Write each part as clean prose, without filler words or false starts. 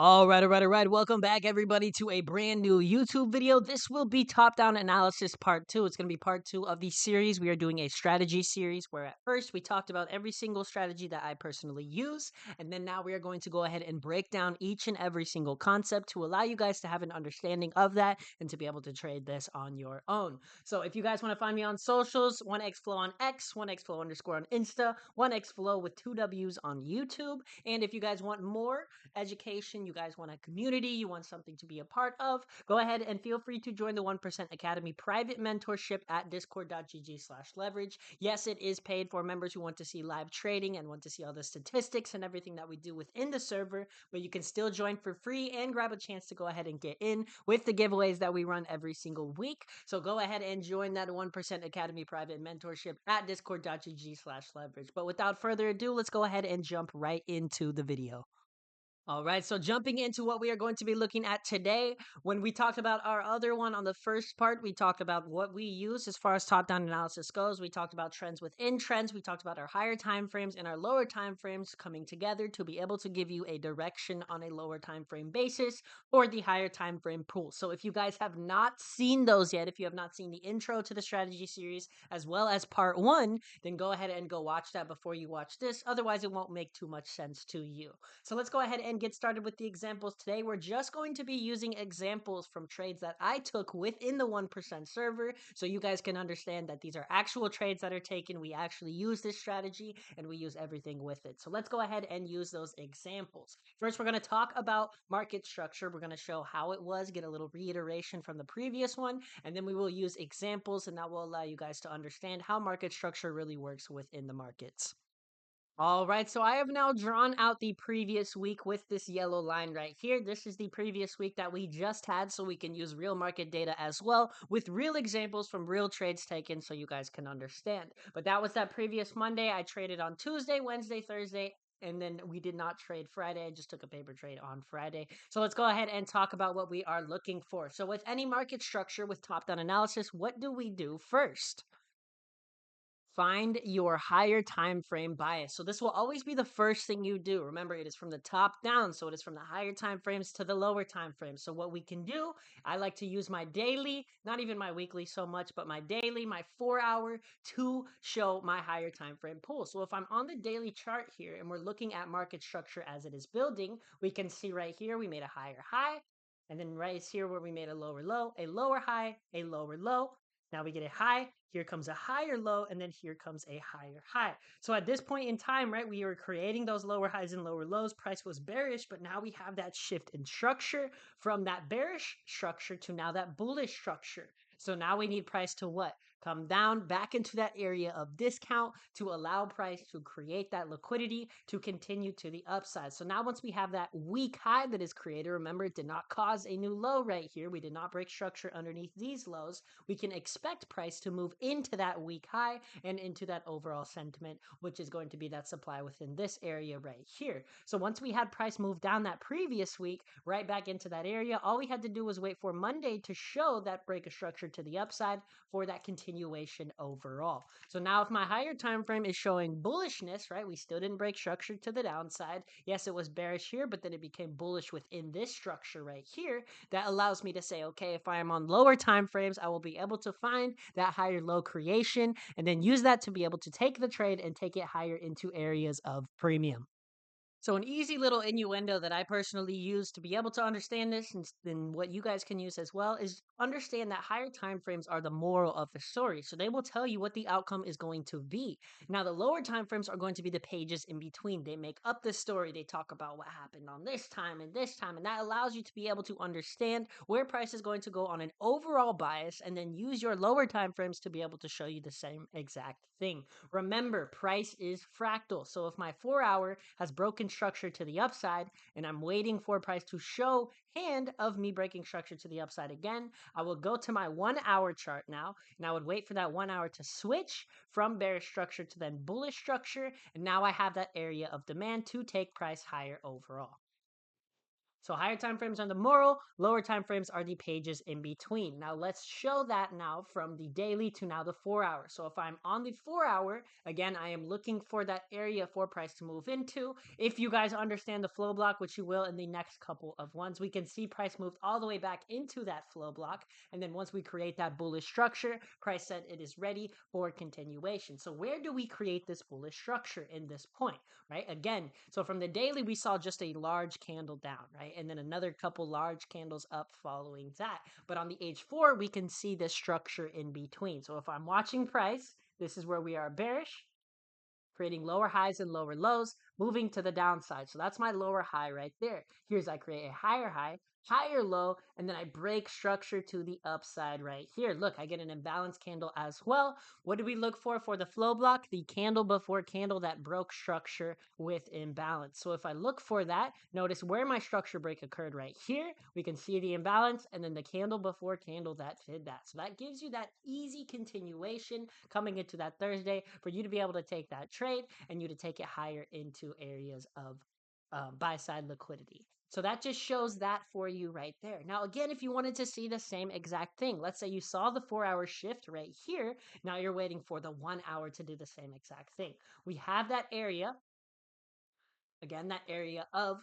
All right. Welcome back, everybody, to a brand new YouTube video. This will be top-down analysis part 2. It's going to be part 2 of the series. We are doing a strategy series where at first we talked about every single strategy that I personally use. And then now we are going to go ahead and break down each and every single concept to allow you guys to have an understanding of that and to be able to trade this on your own. So if you guys want to find me on socials, 1xflow on X, 1xflow underscore on Insta, 1xflow with 2 W's on YouTube. And if you guys want more education, you guys want a community, you want something to be a part of, go ahead and feel free to join the 1% Academy private mentorship at discord.gg/leverage. Yes, it is paid for members who want to see live trading and want to see all the statistics and everything that we do within the server, but you can still join for free and grab a chance to go ahead and get in with the giveaways that we run every single week. So go ahead and join that 1% Academy private mentorship at discord.gg/leverage. But without further ado, let's go ahead and jump right into the video. All right, so jumping into what we are going to be looking at today, when we talked about our other one on the first part, we talked about what we use as far as top-down analysis goes. We talked about trends within trends. We talked about our higher time frames and our lower time frames coming together to be able to give you a direction on a lower time frame basis or the higher time frame pool. So if you guys have not seen those yet, if you have not seen the intro to the strategy series as well as part 1, then go ahead and go watch that before you watch this. Otherwise, it won't make too much sense to you. So let's go ahead and get started with the examples today. We're just going to be using examples from trades that I took within the 1% server so you guys can understand that these are actual trades that are taken. We actually use this strategy and we use everything with it. So let's go ahead and use those examples. First, we're going to talk about market structure. We're going to show how it was, get a little reiteration from the previous one, and then we will use examples, and that will allow you guys to understand how market structure really works within the markets. All right, so I have now drawn out the previous week with this yellow line right here. This is the previous week that we just had, so we can use real market data as well with real examples from real trades taken so you guys can understand. But that was that previous Monday. I traded on Tuesday, Wednesday, Thursday, and then we did not trade Friday. I just took a paper trade on Friday. So let's go ahead and talk about what we are looking for. So with any market structure with top-down analysis, what do we do first? Find your higher time frame bias. So this will always be the first thing you do. Remember, it is from the top down, so it is from the higher time frames to the lower time frames. So what we can do, I like to use my daily, not even my weekly so much, but my daily, my 4-hour to show my higher time frame pool. So if I'm on the daily chart here and we're looking at market structure as it is building, we can see right here we made a higher high, and then right here where we made a lower low, a lower high, a lower low. Now we get a high, here comes a higher low, and then here comes a higher high. So at this point in time, right, we were creating those lower highs and lower lows. Price was bearish, but now we have that shift in structure from that bearish structure to now that bullish structure. So now we need price to what? Come down back into that area of discount to allow price to create that liquidity to continue to the upside. So now once we have that weak high that is created, remember it did not cause a new low right here. We did not break structure underneath these lows. We can expect price to move into that weak high and into that overall sentiment, which is going to be that supply within this area right here. So once we had price move down that previous week, right back into that area, all we had to do was wait for Monday to show that break of structure to the upside for that continuation overall. So now if my higher time frame is showing bullishness, right, we still didn't break structure to the downside. Yes, it was bearish here, but then it became bullish within this structure right here. That allows me to say, okay, if I am on lower time frames, I will be able to find that higher low creation and then use that to be able to take the trade and take it higher into areas of premium. So an easy little innuendo that I personally use to be able to understand this, and what you guys can use as well, is understand that higher time frames are the moral of the story. So they will tell you what the outcome is going to be. Now the lower time frames are going to be the pages in between. They make up the story. They talk about what happened on this time, and that allows you to be able to understand where price is going to go on an overall bias, and then use your lower time frames to be able to show you the same exact thing. Remember, price is fractal. So if my 4-hour has broken structure to the upside and I'm waiting for price to show hand of me breaking structure to the upside again, I will go to my 1-hour chart now, and I would wait for that 1 hour to switch from bearish structure to then bullish structure, and now I have that area of demand to take price higher overall. So higher time frames are the moral, lower time frames are the pages in between. Now let's show that now from the daily to now the 4 hour. So if I'm on the 4 hour, again, I am looking for that area for price to move into. If you guys understand the flow block, which you will in the next couple of ones, we can see price moved all the way back into that flow block. And then once we create that bullish structure, price said it is ready for continuation. So where do we create this bullish structure in this point, right? Again, so from the daily, we saw just a large candle down, right? And then another couple large candles up following that. But on the H4, we can see the structure in between. So if I'm watching price, this is where we are bearish, creating lower highs and lower lows, moving to the downside. So that's my lower high right there. Here's I create a higher high, higher low, and then I break structure to the upside right here. Look, I get an imbalance candle as well. What do we look for the flow block? The candle before candle that broke structure with imbalance. So if I look for that, notice where my structure break occurred right here. We can see the imbalance and then the candle before candle that did that. So that gives you that easy continuation coming into that Thursday for you to be able to take that trade and you to take it higher into areas of buy side liquidity. So that just shows that for you right there. Now, again, if you wanted to see the same exact thing, let's say you saw the 4 hour shift right here. Now you're waiting for the 1 hour to do the same exact thing. We have that area, again, that area of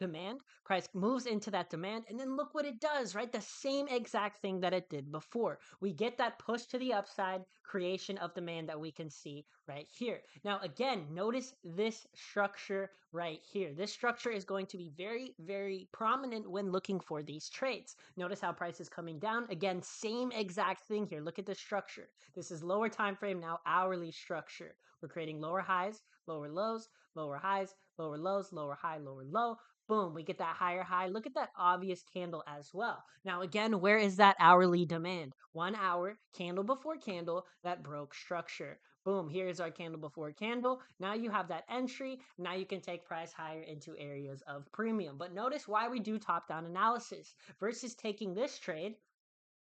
demand. Price moves into that demand, and then look what it does, right? The same exact thing that it did before. We get that push to the upside, creation of demand that we can see right here. Now, again, notice this structure right here. This structure is going to be very, very prominent when looking for these trades. Notice how price is coming down. Again, same exact thing here. Look at the structure. This is lower time frame, now hourly structure. We're creating lower highs, lower lows, lower highs, lower lows, lower high, lower low. Boom, we get that higher high. Look at that obvious candle as well. Now, again, where is that hourly demand? 1 hour, candle before candle, that broke structure. Boom, here's our candle before candle. Now you have that entry. Now you can take price higher into areas of premium. But notice why we do top-down analysis versus taking this trade.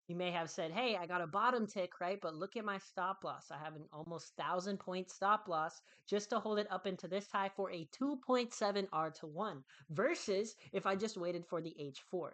You may have said, hey, I got a bottom tick, right? But look at my stop loss. I have an almost 1,000-point stop loss just to hold it up into this high for a 2.7 R to 1 versus if I just waited for the H4.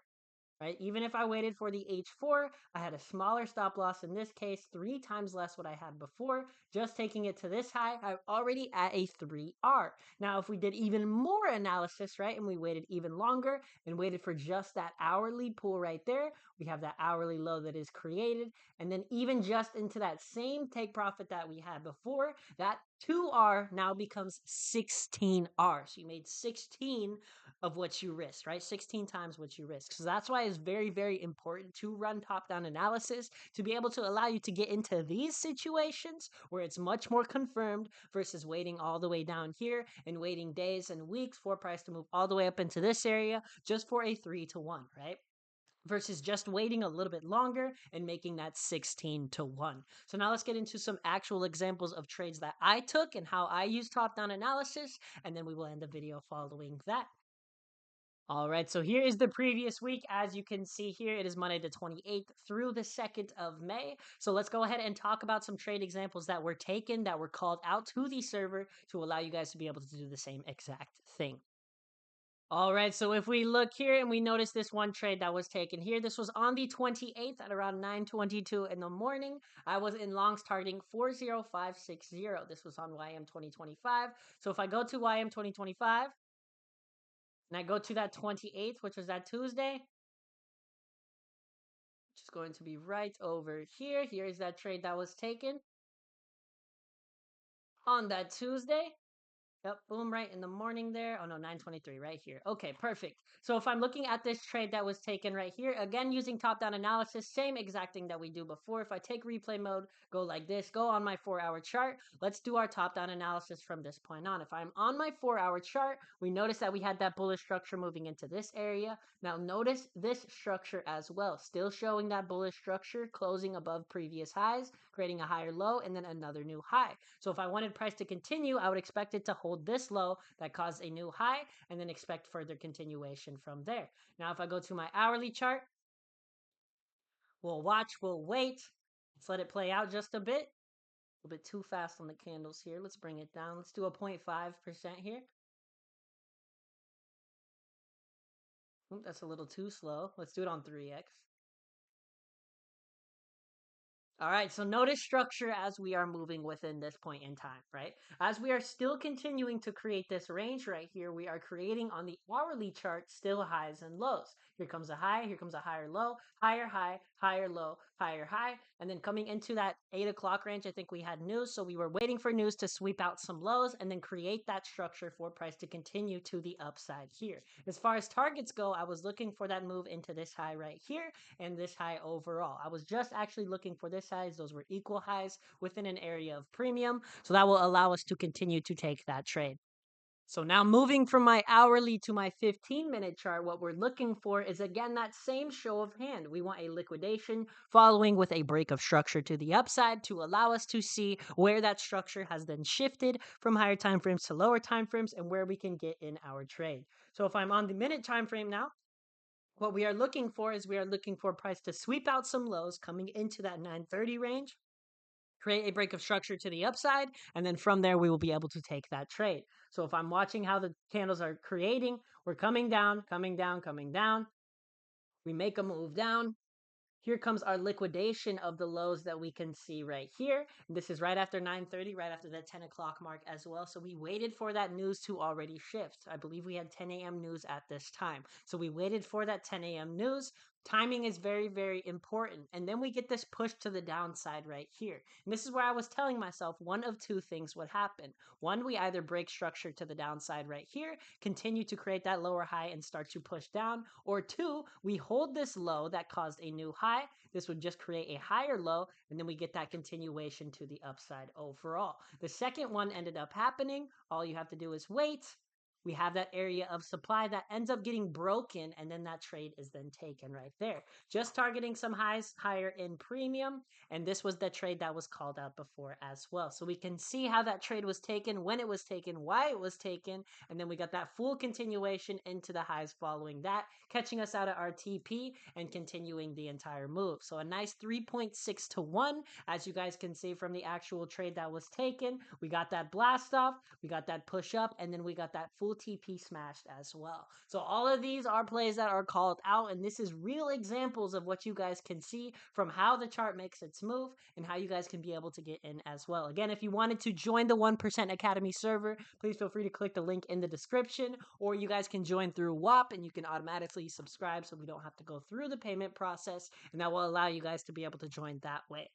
Right? Even if I waited for the H4, I had a smaller stop loss in this case, 3 times less what I had before. Just taking it to this high, I'm already at a 3R. Now, if we did even more analysis, right, and we waited even longer and waited for just that hourly pool right there, we have that hourly low that is created. And then even just into that same take profit that we had before, that 2R now becomes 16R. So you made 16 of what you risk, right? 16 times what you risk. So that's why it's very, very important to run top-down analysis to be able to allow you to get into these situations where it's much more confirmed versus waiting all the way down here and waiting days and weeks for price to move all the way up into this area just for a 3 to 1, right? Versus just waiting a little bit longer and making that 16 to 1. So now let's get into some actual examples of trades that I took and how I use top-down analysis, and then we will end the video following that. All right, so here is the previous week. As you can see here, it is Monday the 28th through the 2nd of May. So let's go ahead and talk about some trade examples that were taken, that were called out to the server to allow you guys to be able to do the same exact thing. All right, so if we look here and we notice this one trade that was taken here, this was on the 28th at around 9:22 in the morning. I was in longs targeting 40560. This was on YM 2025. So if I go to YM 2025, and I go to that 28th, which was that Tuesday, which is going to be right over here. Here is that trade that was taken on that Tuesday. Yep, boom, right in the morning there. Oh no, 9:23 right here. Okay, perfect. So if I'm looking at this trade that was taken right here, again, using top-down analysis, same exact thing that we do before. If I take replay mode, go like this, go on my 4-hour chart. Let's do our top-down analysis from this point on. If I'm on my 4-hour chart, we notice that we had that bullish structure moving into this area. Now notice this structure as well, still showing that bullish structure, closing above previous highs, creating a higher low, and then another new high. So if I wanted price to continue, I would expect it to hold this low that caused a new high and then expect further continuation from there. Now, if I go to my hourly chart, we'll watch, we'll wait. Let's let it play out just a bit. A little bit too fast on the candles here. Let's bring it down. Let's do a 0.5% here. Oop, that's a little too slow. Let's do it on 3x. All right, so notice structure as we are moving within this point in time, right? As we are still continuing to create this range right here, we are creating on the hourly chart still highs and lows. Here comes a high, here comes a higher low, higher high, higher low, higher high. And then coming into that 8 o'clock range, I think we had news. So we were waiting for news to sweep out some lows and then create that structure for price to continue to the upside here. As far as targets go, I was looking for that move into this high right here and this high overall. I was just actually looking for this highs. Those were equal highs within an area of premium. So that will allow us to continue to take that trade. So now moving from my hourly to my 15-minute chart, what we're looking for is again that same show of hand. We want a liquidation following with a break of structure to the upside to allow us to see where that structure has then shifted from higher time frames to lower time frames and where we can get in our trade. So if I'm on the minute time frame now, what we are looking for is we are looking for price to sweep out some lows coming into that 930 range, create a break of structure to the upside, and then from there we will be able to take that trade. So if I'm watching how the candles are creating, we're coming down, coming down, coming down. We make a move down. Here comes our liquidation of the lows that we can see right here. This is right after 9:30, right after the 10 o'clock mark as well. So we waited for that news to already shift. I believe we had 10 a.m. news at this time. So we waited for that 10 a.m. news. Timing is very, very important. And then we get this push to the downside right here. And this is where I was telling myself one of two things would happen. One, we either break structure to the downside right here, continue to create that lower high and start to push down, or two, we hold this low that caused a new high. This would just create a higher low, and then we get that continuation to the upside overall. The second one ended up happening. All you have to do is wait. We have that area of supply that ends up getting broken, and then that trade is then taken right there. Just targeting some highs higher in premium, and this was the trade that was called out before as well. So we can see how that trade was taken, when it was taken, why it was taken, and then we got that full continuation into the highs following that, catching us out at our TP and continuing the entire move. So a nice 3.6 to 1, as you guys can see from the actual trade that was taken. We got that blast off, we got that push up, and then we got that full TP smashed as well. So all of these are plays that are called out, and this is real examples of what you guys can see from how the chart makes its move and how you guys can be able to get in as well. Again, if you wanted to join the 1% Academy server, please feel free to click the link in the description, or you guys can join through WAP and you can automatically subscribe so we don't have to go through the payment process, and that will allow you guys to be able to join that way.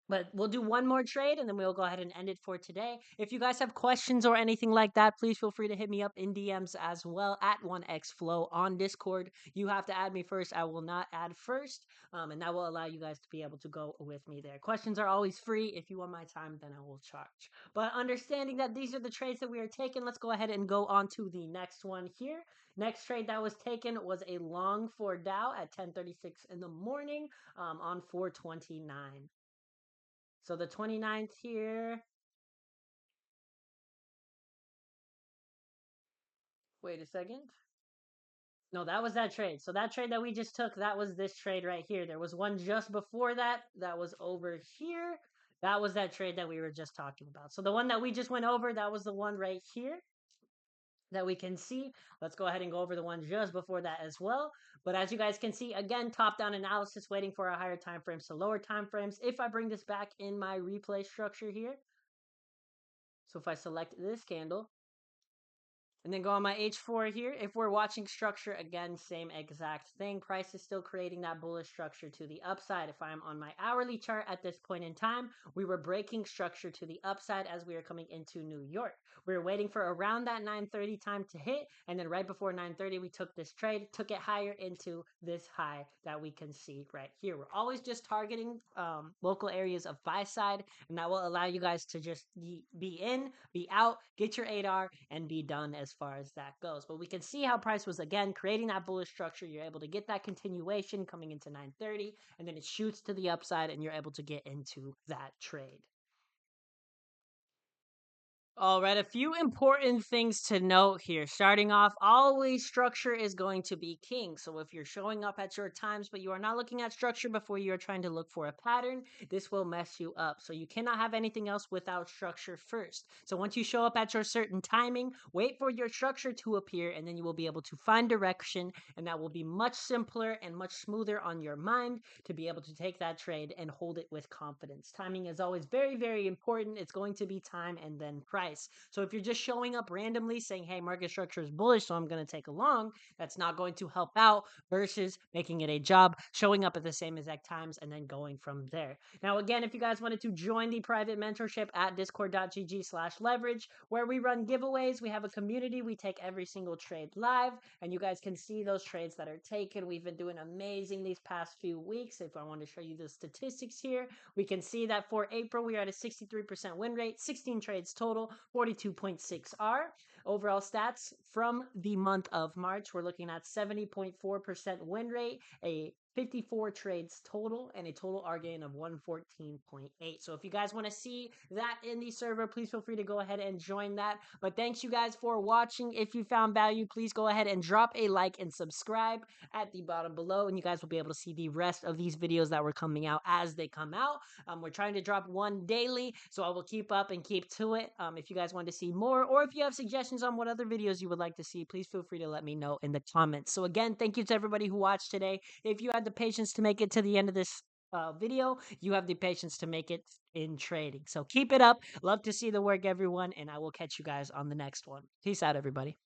But we'll do one more trade and then we'll go ahead and end it for today. If you guys have questions or anything like that, please feel free to hit me up in DMs as well at 1xflow on Discord. You have to add me first. I will not add first. And that will allow you guys to be able to go with me there. Questions are always free. If you want my time, then I will charge. But understanding that these are the trades that we are taking, let's go ahead and go on to the next one here. Next trade that was taken was a long for Dow at 10:36 in the morning on 429. So the 29th here. Wait a second. No, that was that trade. So that trade that we just took, that was this trade right here. There was one just before that that was over here. That was that trade that we were just talking about. So the one that we just went over, that was the one right here that we can see. Let's go ahead and go over the one just before that as well. But as you guys can see, again, top-down analysis waiting for our higher time frames to lower time frames. If I bring this back in my replay structure here, so if I select this candle, and then go on my H4 here. If we're watching structure, again, same exact thing. Price is still creating that bullish structure to the upside. If I'm on my hourly chart at this point in time, we were breaking structure to the upside as we were coming into New York. We were waiting for around that 9:30 time to hit. And then right before 9:30, we took this trade, took it higher into this high that we can see right here. We're always just targeting local areas of buy side, and that will allow you guys to just be in, be out, get your 8R, and be done as far as that goes. But we can see how price was, again, creating that bullish structure. You're able to get that continuation coming into 9:30, and then it shoots to the upside, and you're able to get into that trade. All right, a few important things to note here. Starting off, always structure is going to be king. So if you're showing up at your times, but you are not looking at structure before you are trying to look for a pattern, this will mess you up. So you cannot have anything else without structure first. So once you show up at your certain timing, wait for your structure to appear, and then you will be able to find direction, and that will be much simpler and much smoother on your mind to be able to take that trade and hold it with confidence. Timing is always very, very important. It's going to be time and then price. So if you're just showing up randomly saying, hey, market structure is bullish, so I'm going to take a long, that's not going to help out versus making it a job, showing up at the same exact times, and then going from there. Now, again, if you guys wanted to join the private mentorship at discord.gg/leverage, where we run giveaways, we have a community, we take every single trade live, and you guys can see those trades that are taken. We've been doing amazing these past few weeks. If I want to show you the statistics here, we can see that for April, we are at a 63% win rate, 16 trades total, 42.6 R. Overall stats from the month of March, we're looking at 70.4% win rate, a 54 trades total, and a total R gain of 114.8. So if you guys want to see that in the server, please feel free to go ahead and join that. But thanks you guys for watching. If you found value, please go ahead and drop a like and subscribe at the bottom below, and you guys will be able to see the rest of these videos that were coming out as they come out. We're trying to drop one daily, so I will keep up and keep to it. If you guys want to see more, or if you have suggestions on what other videos you would like to see, please feel free to let me know in the comments. So again, thank you to everybody who watched today. If you had the patience to make it to the end of this video, you have the patience to make it in trading. So keep it up. Love to see the work, everyone, and I will catch you guys on the next one. Peace out, everybody.